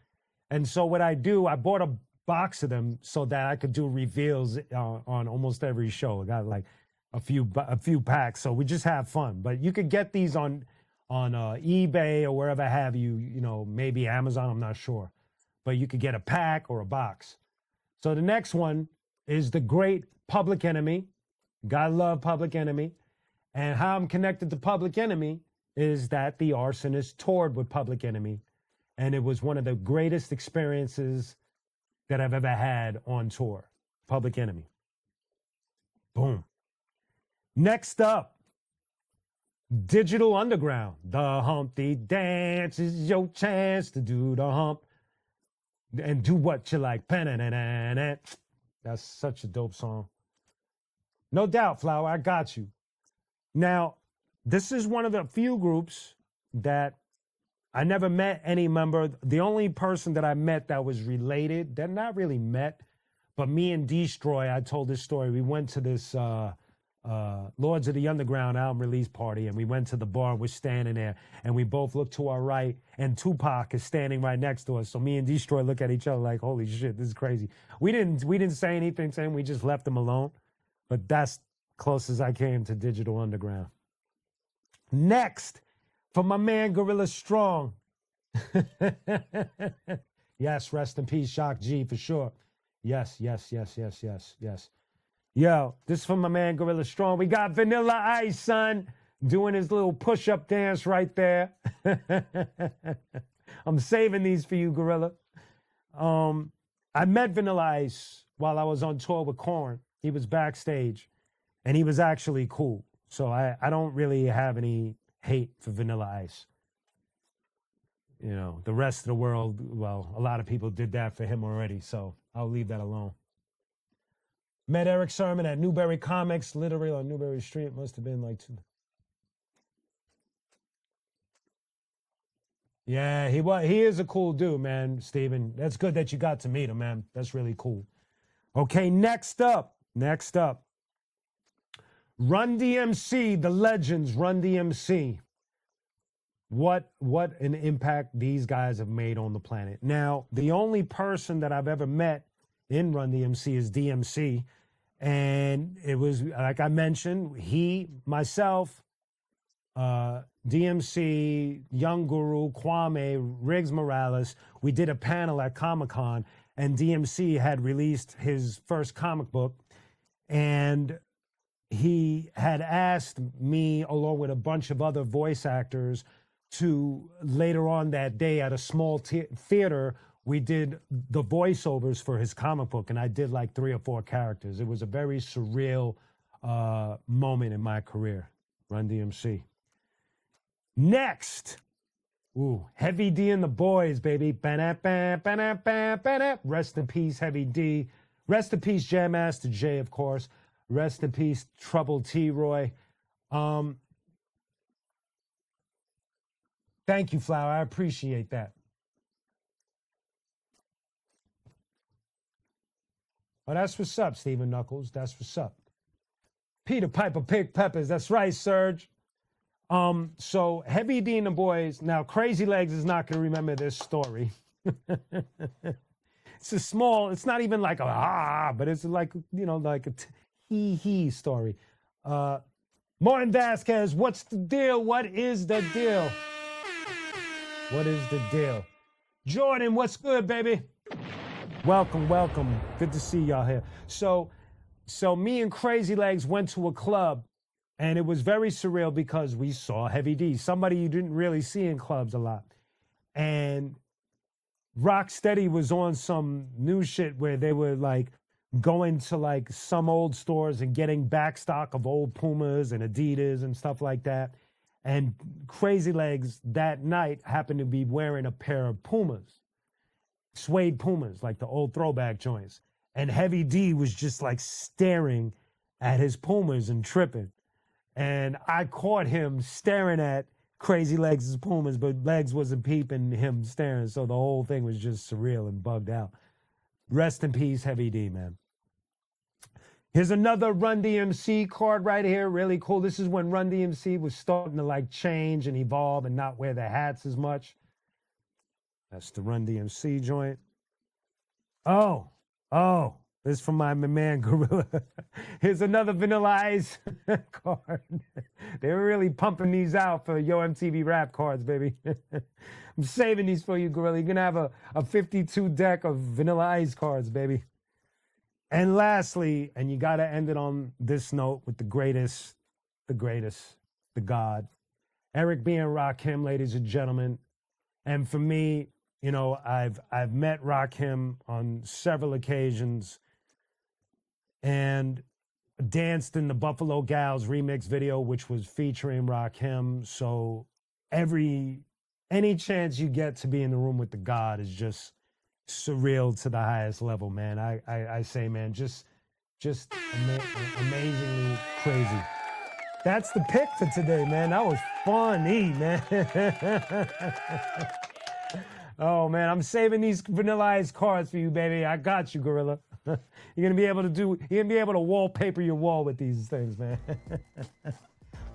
And so what I do, I bought a box of them so that I could do reveals on almost every show. I got like a few packs, so we just have fun. But you could get these on eBay or wherever have you, maybe Amazon, I'm not sure. But you could get a pack or a box. So the next one is the great Public Enemy. Gotta love Public Enemy. And how I'm connected to Public Enemy is that the Arsonist toured with Public Enemy. And it was one of the greatest experiences that I've ever had on tour. Public Enemy. Boom. Next up, Digital Underground. The Humpty Dance is your chance to do the hump. And do what you like. That's such a dope song. No doubt, Flower, I got you. Now, this is one of the few groups that I never met any member. The only person that I met that was related, they're not really met, but me and Destroy, I told this story. We went to this Lords of the Underground album release party, and we went to the bar. We're standing there, and we both look to our right, and Tupac is standing right next to us. So me and Destroy look at each other like, holy shit, this is crazy. We didn't say anything to him. We just left him alone. But that's close as I came to Digital Underground. Next, for my man Gorilla Strong. Yes, rest in peace, Shock G, for sure. Yes. Yo, this is for my man Gorilla Strong. We got Vanilla Ice, son, doing his little push-up dance right there. I'm saving these for you, Gorilla. I met Vanilla Ice while I was on tour with Korn. He was backstage, and he was actually cool. So I don't really have any hate for Vanilla Ice. The rest of the world, well, a lot of people did that for him already, so I'll leave that alone. Met Eric Sermon at Newberry Comics, literally on Newberry Street. It must have been like 2. Yeah, he is a cool dude, man, Steven. That's good that you got to meet him, man. That's really cool. Okay, next up. Run DMC, the legends, Run DMC. What an impact these guys have made on the planet. Now, the only person that I've ever met in Run DMC is DMC. And it was, like I mentioned, he, myself, DMC, Young Guru, Kwame, Riggs Morales, we did a panel at Comic-Con, and DMC had released his first comic book, and he had asked me, along with a bunch of other voice actors, to later on that day at a small theater, we did the voiceovers for his comic book, and I did like 3 or 4 characters. It was a very surreal moment in my career. Run DMC. Next, Heavy D and the Boys, baby. Rest in peace, Heavy D. Rest in peace, Jam Master Jay, of course. Rest in peace, Trouble T. Roy. Thank you, Flower. I appreciate that. Oh, that's what's up, Stephen Knuckles. That's what's up. Peter Piper Pig Peppers. That's right, Serge. So Heavy D and the boys. Now, Crazy Legs is not going to remember this story. It's a small. It's not even like a but it's like like a he story. Martin Vasquez. What's the deal? What is the deal? What is the deal? Jordan, what's good, baby? Welcome, welcome. Good to see y'all here. So me and Crazy Legs went to a club, and it was very surreal because we saw Heavy D, somebody you didn't really see in clubs a lot. And Rocksteady was on some new shit where they were like going to like some old stores and getting back stock of old Pumas and Adidas and stuff like that. And Crazy Legs that night happened to be wearing a pair of Pumas, suede Pumas, like the old throwback joints. And Heavy D was just like staring at his Pumas and tripping. And I caught him staring at Crazy Legs' Pumas, but Legs wasn't peeping him staring. So the whole thing was just surreal and bugged out. Rest in peace, Heavy D, man. Here's another Run DMC card right here. Really cool. This is when Run DMC was starting to like change and evolve and not wear the hats as much. That's the Run DMC joint. Oh, this is from my man Gorilla. Here's another Vanilla Ice card. They were really pumping these out for Yo MTV Rap cards, baby. I'm saving these for you, Gorilla. You're going to have a 52 deck of Vanilla Ice cards, baby. And lastly, and you got to end it on this note with the greatest, the God, Eric B. and Rakim, ladies and gentlemen. And for me, I've met Rakim on several occasions and danced in the Buffalo Gals remix video, which was featuring Rakim. So any chance you get to be in the room with the God is just surreal to the highest level, man. I say, man, just amazingly crazy. That's the pick for today, man. That was funny, man. Oh man, I'm saving these Vanilla Ice cards for you, baby. I got you, Gorilla. You're gonna be able to wallpaper your wall with these things, man.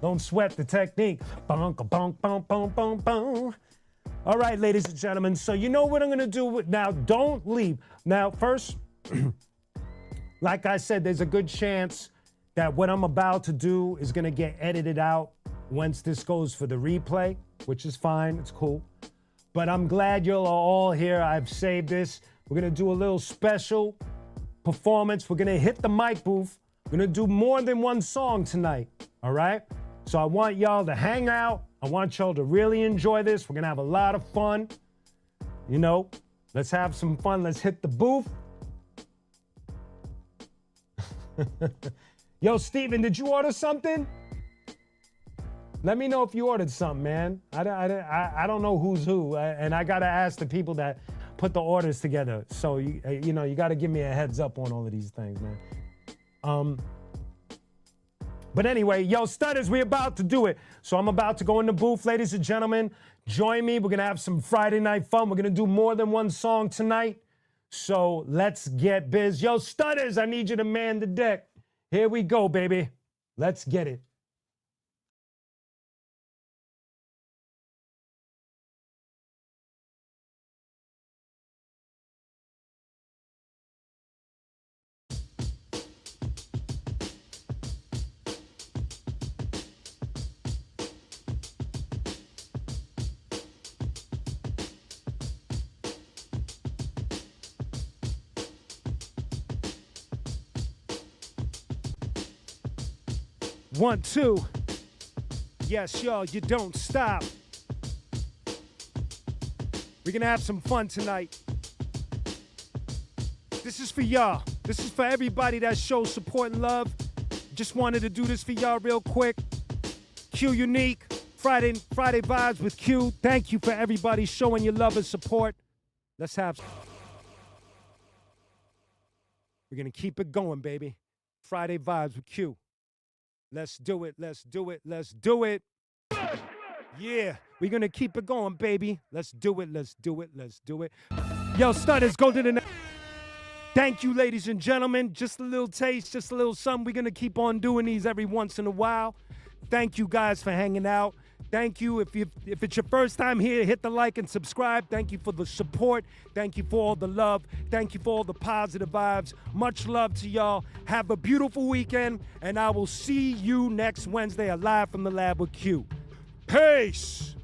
Don't sweat the technique. Bonk, bonk, bonk, bonk, bonk, bonk. All right, ladies and gentlemen. So you know what I'm gonna do now. Don't leave. Now, first, like I said, there's a good chance that what I'm about to do is gonna get edited out once this goes for the replay, which is fine. It's cool. But I'm glad you're all here. I've saved this. We're going to do a little special performance. We're going to hit the mic booth. We're going to do more than one song tonight, all right? So I want y'all to hang out. I want y'all to really enjoy this. We're going to have a lot of fun. Let's have some fun. Let's hit the booth. Yo, Steven, did you order something? Let me know if you ordered something, man. I don't know who's who, and I gotta ask the people that put the orders together. So you gotta give me a heads up on all of these things, man. But anyway, yo, Stutters, we about to do it. So I'm about to go in the booth, ladies and gentlemen. Join me. We're gonna have some Friday night fun. We're gonna do more than one song tonight. So let's get biz. Yo, Stutters, I need you to man the deck. Here we go, baby. Let's get it. One, two. Yes, y'all, you don't stop. We're gonna have some fun tonight. This is for y'all. This is for everybody that shows support and love. Just wanted to do this for y'all real quick. Qunique, Friday vibes with Q. Thank you for everybody showing your love and support. Let's have some. We're gonna keep it going, baby. Friday vibes with Q. Let's do it, let's do it, let's do it. Yeah, we're gonna keep it going, baby. Let's do it, let's do it, let's do it. Yo, Stutters, Golden and thank you, ladies and gentlemen. Just a little taste, just a little something. We're gonna keep on doing these every once in a while. Thank you guys for hanging out. Thank you. If it's your first time here, hit the like and subscribe. Thank you for the support. Thank you for all the love. Thank you for all the positive vibes. Much love to y'all. Have a beautiful weekend, and I will see you next Wednesday live from the lab with Q. Peace.